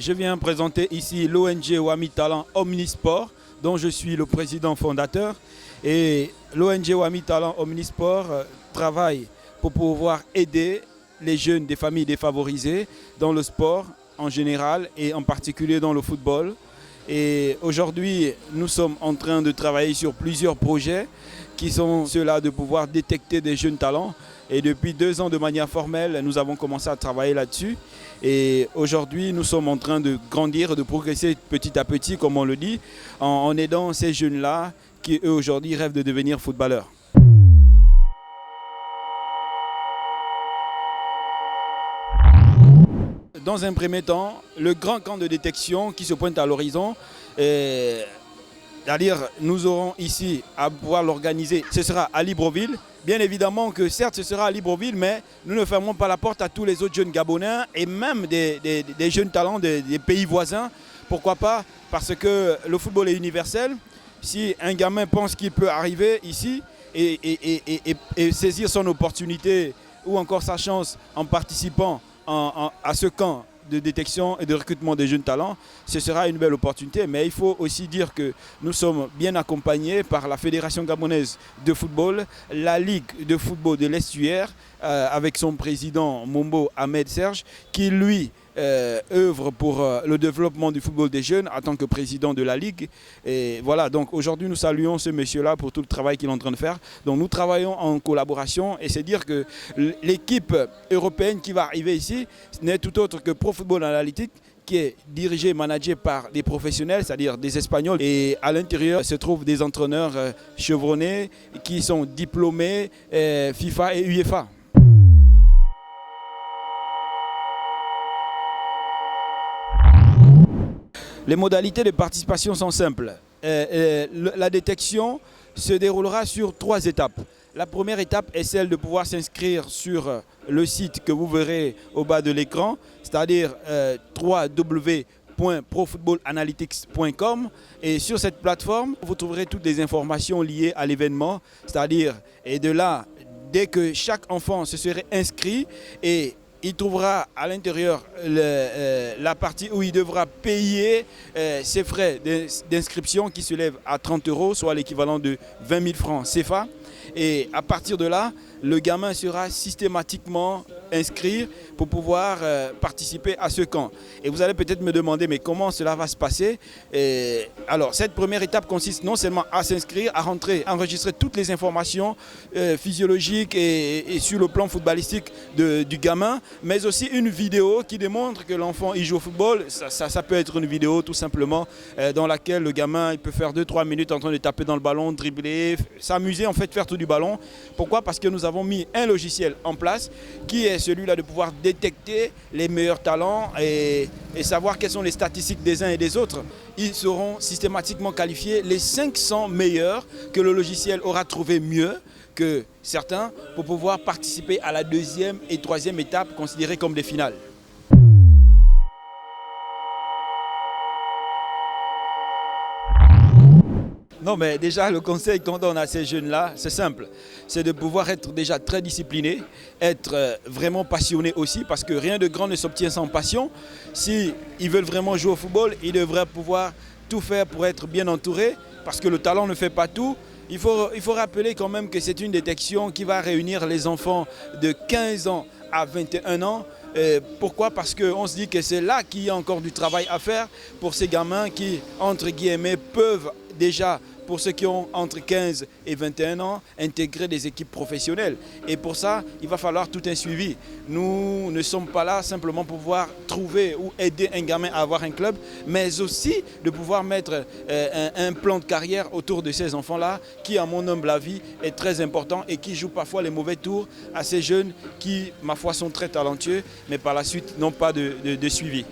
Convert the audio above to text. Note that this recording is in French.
je viens présenter ici l'ONG Wami Talent Omnisport, dont je suis le président fondateur. Et l'ONG Wami Talent Omnisport travaille pour pouvoir aider les jeunes des familles défavorisées dans le sport en général et en particulier dans le football. Et aujourd'hui, nous sommes en train de travailler sur plusieurs projets qui sont ceux-là de pouvoir détecter des jeunes talents. Et depuis 2 ans, de manière formelle, nous avons commencé à travailler là-dessus. Et aujourd'hui, nous sommes en train de grandir, de progresser petit à petit, comme on le dit, en aidant ces jeunes-là qui, eux, aujourd'hui, rêvent de devenir footballeurs. Dans un premier temps, le grand camp de détection qui se pointe à l'horizon, c'est-à-dire nous aurons ici à pouvoir l'organiser, ce sera à Libreville. Bien évidemment que certes ce sera à Libreville, mais nous ne fermerons pas la porte à tous les autres jeunes Gabonais et même des jeunes talents des pays voisins. Pourquoi pas? Parce que le football est universel. Si un gamin pense qu'il peut arriver ici et saisir son opportunité ou encore sa chance en participant à ce camp de détection et de recrutement des jeunes talents, ce sera une belle opportunité. Mais il faut aussi dire que nous sommes bien accompagnés par la Fédération gabonaise de football, la Ligue de football de l'Estuaire, avec son président Mombo Ahmed Serge, qui lui œuvre pour le développement du football des jeunes en tant que président de la Ligue. Et voilà, donc aujourd'hui nous saluons ce monsieur-là pour tout le travail qu'il est en train de faire. Donc nous travaillons en collaboration et c'est dire que l'équipe européenne qui va arriver ici n'est tout autre que Pro Football Analytics, qui est dirigé et managé par des professionnels, c'est-à-dire des Espagnols. Et à l'intérieur se trouvent des entraîneurs chevronnés qui sont diplômés FIFA et UEFA. Les modalités de participation sont simples. La détection se déroulera sur 3 étapes. La première étape est celle de pouvoir s'inscrire sur le site que vous verrez au bas de l'écran, c'est-à-dire www.profootballanalytics.com. Et sur cette plateforme, vous trouverez toutes les informations liées à l'événement, c'est-à-dire, et de là, dès que chaque enfant se serait inscrit, et il trouvera à l'intérieur la partie où il devra payer ses frais d'inscription qui s'élèvent à 30 €, soit l'équivalent de 20 000 francs CFA. Et à partir de là, le gamin sera systématiquement inscrit pour pouvoir participer à ce camp. Et vous allez peut-être me demander, mais comment cela va se passer? Alors, cette première étape consiste non seulement à s'inscrire, à rentrer, à enregistrer toutes les informations physiologiques et sur le plan footballistique du gamin, mais aussi une vidéo qui démontre que l'enfant il joue au football. Ça peut être une vidéo tout simplement dans laquelle le gamin il peut faire 2-3 minutes en train de taper dans le ballon, dribbler, s'amuser en fait, faire tout du ballon. Pourquoi? Parce que nous avons mis un logiciel en place qui est celui-là de pouvoir détecter les meilleurs talents et savoir quelles sont les statistiques des uns et des autres. Ils seront systématiquement qualifiés les 500 meilleurs que le logiciel aura trouvé mieux que certains pour pouvoir participer à la 2e et 3e étape considérées comme des finales. Non, mais déjà, le conseil qu'on donne à ces jeunes-là, c'est simple. C'est de pouvoir être déjà très discipliné, être vraiment passionné aussi, parce que rien de grand ne s'obtient sans passion. S'ils veulent vraiment jouer au football, ils devraient pouvoir tout faire pour être bien entourés, parce que le talent ne fait pas tout. Il faut rappeler quand même que c'est une détection qui va réunir les enfants de 15 ans à 21 ans. Pourquoi? Parce qu'on se dit que c'est là qu'il y a encore du travail à faire pour ces gamins qui, entre guillemets, peuvent déjà, pour ceux qui ont entre 15 et 21 ans, intégrer des équipes professionnelles. Et pour ça, il va falloir tout un suivi. Nous ne sommes pas là simplement pour pouvoir trouver ou aider un gamin à avoir un club, mais aussi de pouvoir mettre un plan de carrière autour de ces enfants-là, qui, à mon humble avis, est très important et qui joue parfois les mauvais tours à ces jeunes qui, ma foi, sont très talentueux, mais par la suite n'ont pas de suivi.